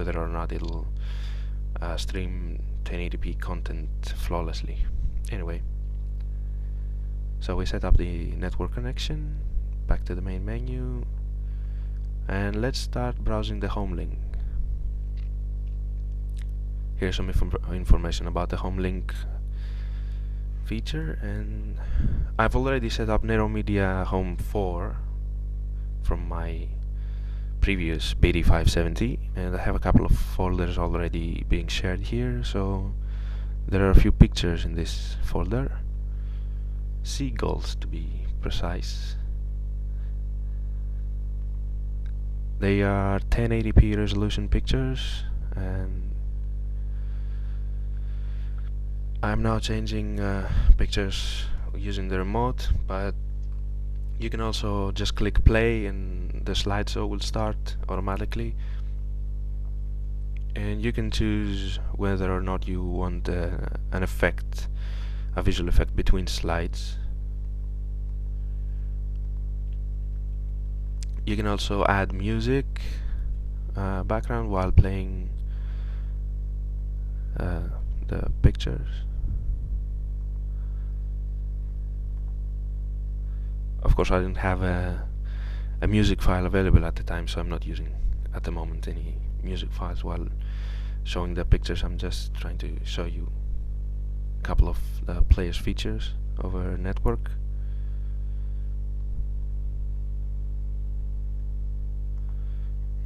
whether or not it'll stream 1080p content flawlessly. Anyway, so we set up the network connection, back to the main menu, and let's start browsing the home link. Here's some information about the home link feature, and I've already set up Nero Media Home 4 from my previous BD570, and I have a couple of folders already being shared here. So there are a few pictures in this folder, seagulls to be precise. They are 1080p resolution pictures, and I'm now changing pictures using the remote, but you can also just click play and the slideshow will start automatically, and you can choose whether or not you want an effect, a visual effect between slides. You can also add music background while playing the pictures. Of course, I didn't have a music file available at the time, so I'm not using at the moment any music files while showing the pictures. I'm just trying to show you a couple of the player's features over network.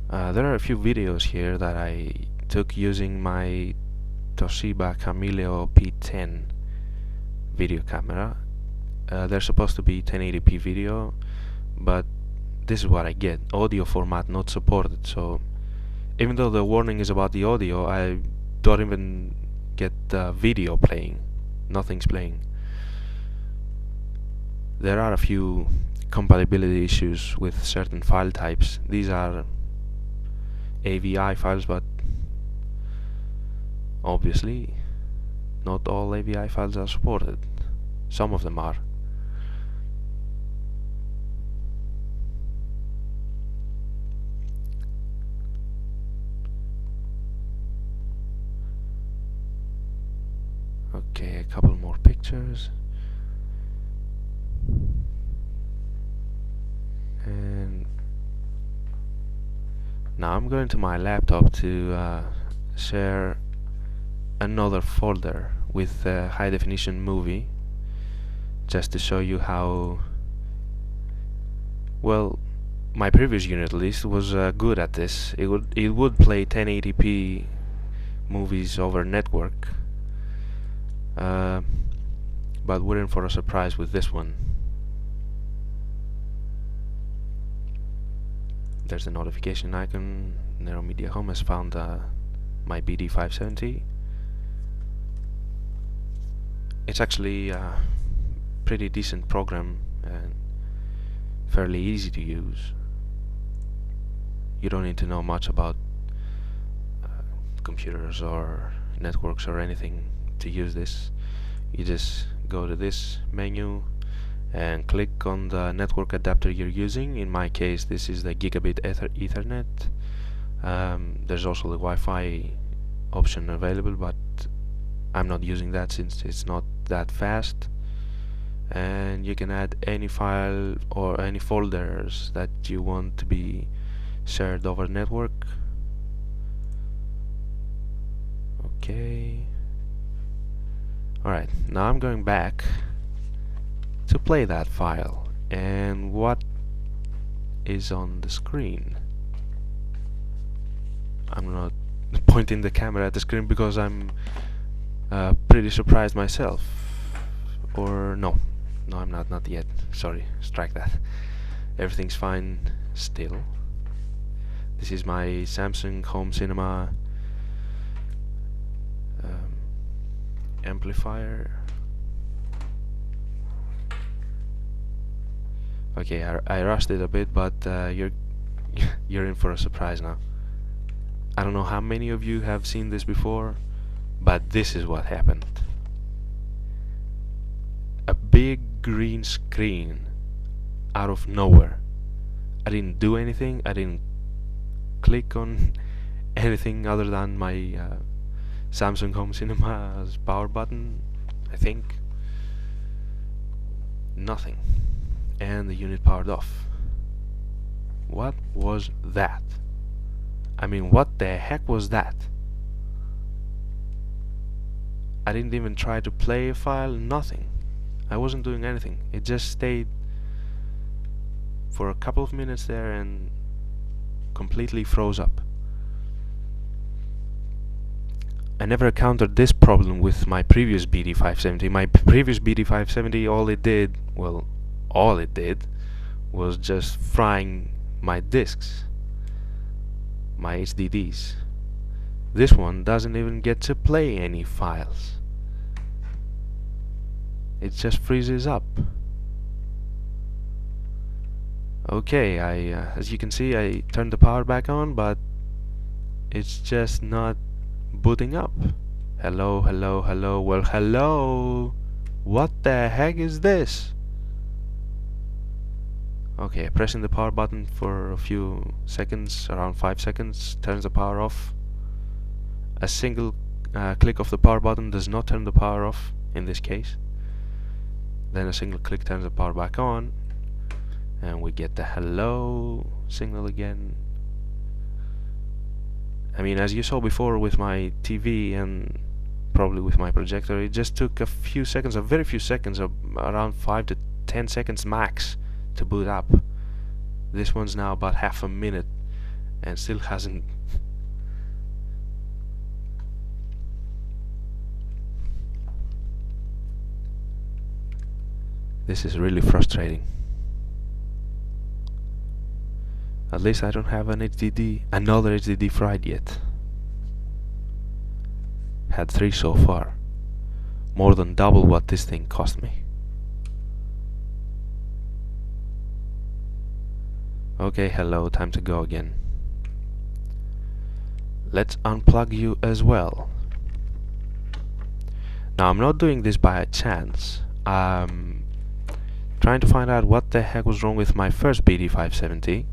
There are a few videos here that I took using my Toshiba Camileo P10 video camera. They're supposed to be 1080p video, but this is what I get. Audio format not supported, so even though the warning is about the audio, I don't even get the video playing. Nothing's playing. There are a few compatibility issues with certain file types. These are AVI files, but obviously not all AVI files are supported. Some of them are. Okay, a couple more pictures, and now I'm going to my laptop to share another folder with a high definition movie, just to show you how well my previous unit at least was good at this. It would play 1080p movies over network, but we're in for a surprise with this one. There's the notification icon. Nero Media Home has found my BD570. It's actually a pretty decent program and fairly easy to use. You don't need to know much about computers or networks or anything to use this. You just go to this menu and click on the network adapter you're using. In my case, this is the gigabit Ethernet. There's also the Wi-Fi option available, but I'm not using that since it's not that fast. And you can add any file or any folders that you want to be shared over network. Okay. Alright, now I'm going back to play that file, and what is on the screen? I'm not pointing the camera at the screen because I'm pretty surprised myself. Or no, I'm not yet. Sorry, strike that. Everything's fine still. This is my Samsung Home Cinema amplifier. Okay, I rushed it a bit, but you're in for a surprise now. I don't know how many of you have seen this before, but this is what happened. A big green screen out of nowhere. I didn't do anything. I didn't click on anything other than my Samsung Home Cinema's power button. I think nothing, and the unit powered off. What was that? I mean, what the heck was that? I didn't even try to play a file, nothing. I wasn't doing anything. It just stayed for a couple of minutes there and completely froze up. I never encountered this problem with my previous BD570. My previous BD570, all it did was just frying my disks, my HDDs. This one doesn't even get to play any files. It just freezes up. Okay, as you can see, I turned the power back on, but it's just not booting up. Hello, hello, hello. Well, hello. What the heck is this? Okay, pressing the power button for a few seconds, around 5 seconds, turns the power off. A single click of the power button does not turn the power off in this case. Then a single click turns the power back on, and we get the hello signal again. I mean, as you saw before with my TV and probably with my projector, it just took a few seconds, a very few seconds, around 5 to 10 seconds max to boot up. This one's now about half a minute and still hasn't. This is really frustrating. At least I don't have another HDD fried yet. Had 3 so far. More than double what this thing cost me. Okay, hello, time to go again. Let's unplug you as well. Now, I'm not doing this by chance. Trying to find out what the heck was wrong with my first BD570.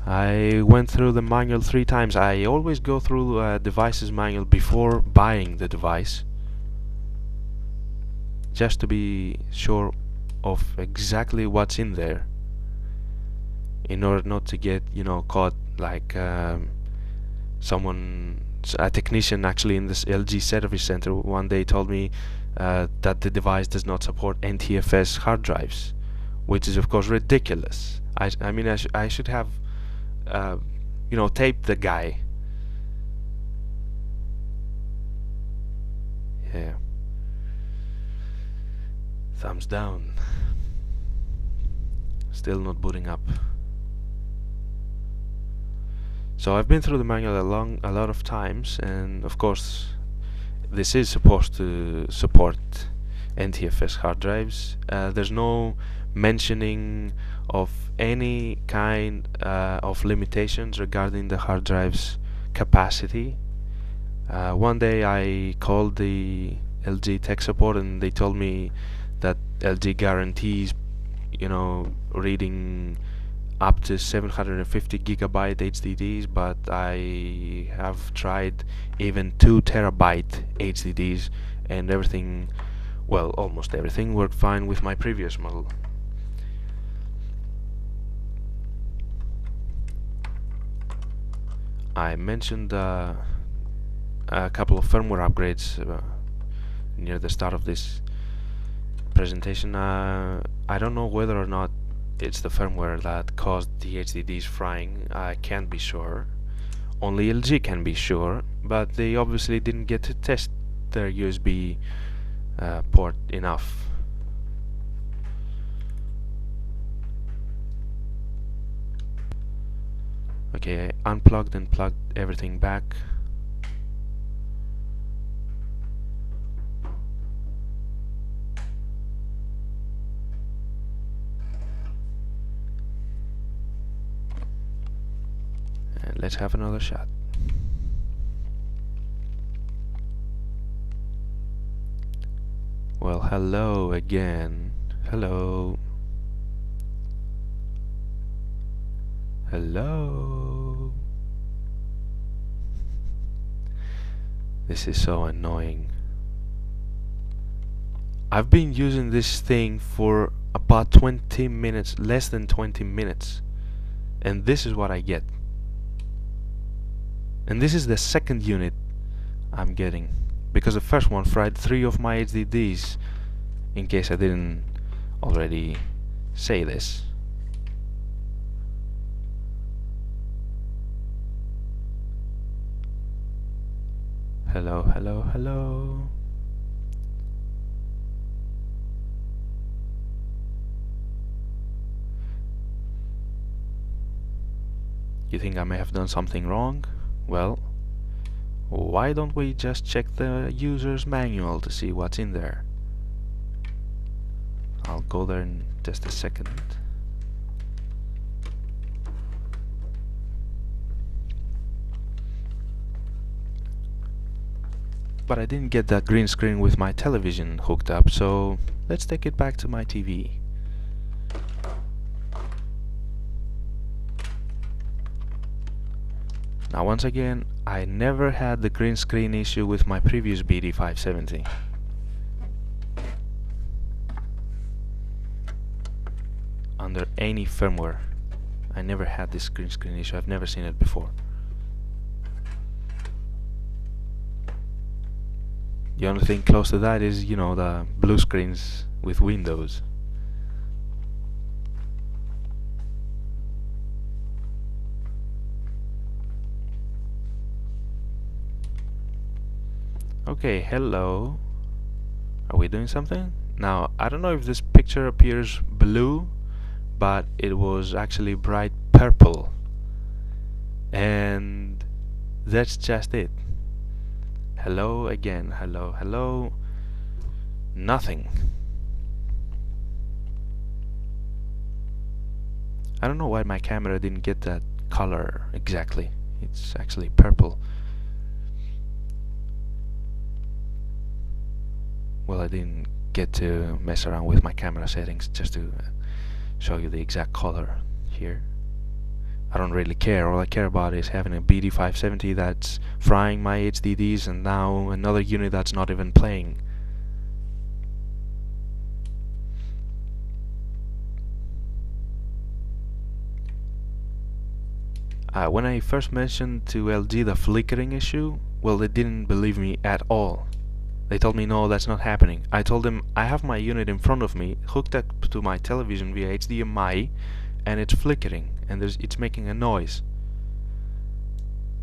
I went through the manual 3 times. I always go through a device's manual before buying the device, just to be sure of exactly what's in there, in order not to get, caught like a technician actually in this LG service center one day told me that the device does not support NTFS hard drives, which is of course ridiculous. I mean, I should have taped the guy. Yeah. Thumbs down. Still not booting up. So I've been through the manual a lot of times, and of course this is supposed to support NTFS hard drives. There's no mentioning of any kind of limitations regarding the hard drive's capacity. One day I called the LG tech support and they told me that LG guarantees, reading up to 750 gigabyte HDDs, but I have tried even 2 terabyte HDDs, and everything, well, almost everything worked fine with my previous model. I mentioned a couple of firmware upgrades near the start of this presentation. I don't know whether or not it's the firmware that caused the HDDs frying. I can't be sure. Only LG can be sure, but they obviously didn't get to test their USB port enough. Okay, I unplugged and plugged everything back. And let's have another shot. Well, hello again. Hello. Hello. This is so annoying. I've been using this thing for about 20 minutes, less than 20 minutes, and this is what I get. And this is the second unit I'm getting, because the first one fried 3 of my HDDs, in case I didn't already say this. Hello, hello, hello. You think I may have done something wrong? Well, why don't we just check the user's manual to see what's in there? I'll go there in just a second. But I didn't get that green screen with my television hooked up, so let's take it back to my TV. Now once again, I never had the green screen issue with my previous BD570. Under any firmware, I never had this green screen issue. I've never seen it before. The only thing close to that is, you know, the blue screens with Windows. Okay, hello. Are we doing something? Now, I don't know if this picture appears blue, but it was actually bright purple. And that's just it. Hello again, hello, hello. Nothing. I don't know why my camera didn't get that color exactly. It's actually purple. Well, I didn't get to mess around with my camera settings just to show you the exact color here. I don't really care. All I care about is having a BD570 that's frying my HDDs, and now another unit that's not even playing. When I first mentioned to LG the flickering issue, well, they didn't believe me at all. They told me, no, that's not happening. I told them I have my unit in front of me, hooked up to my television via HDMI, and it's flickering, and it's making a noise.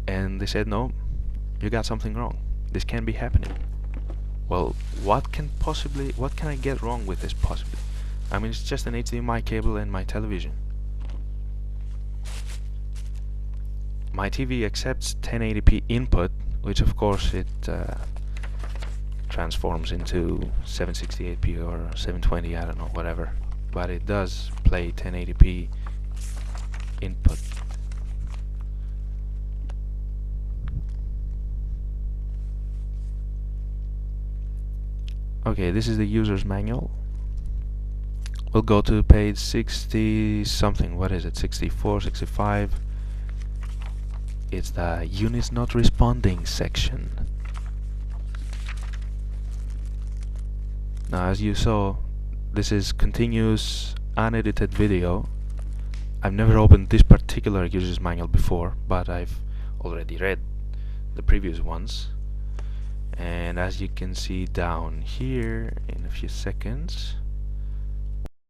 And they said, no, you got something wrong. This can't be happening. Well, what can I get wrong with this possibly? I mean, it's just an HDMI cable and my television. My TV accepts 1080p input, which of course it transforms into 768p or 720, I don't know, whatever. But it does play 1080p input. Okay, this is the user's manual. We'll go to page 60 something. What is it? 64, 65. It's the units not responding section. Now, as you saw, this is continuous unedited video. I've never opened this particular user's manual before, but I've already read the previous ones. And as you can see down here in a few seconds,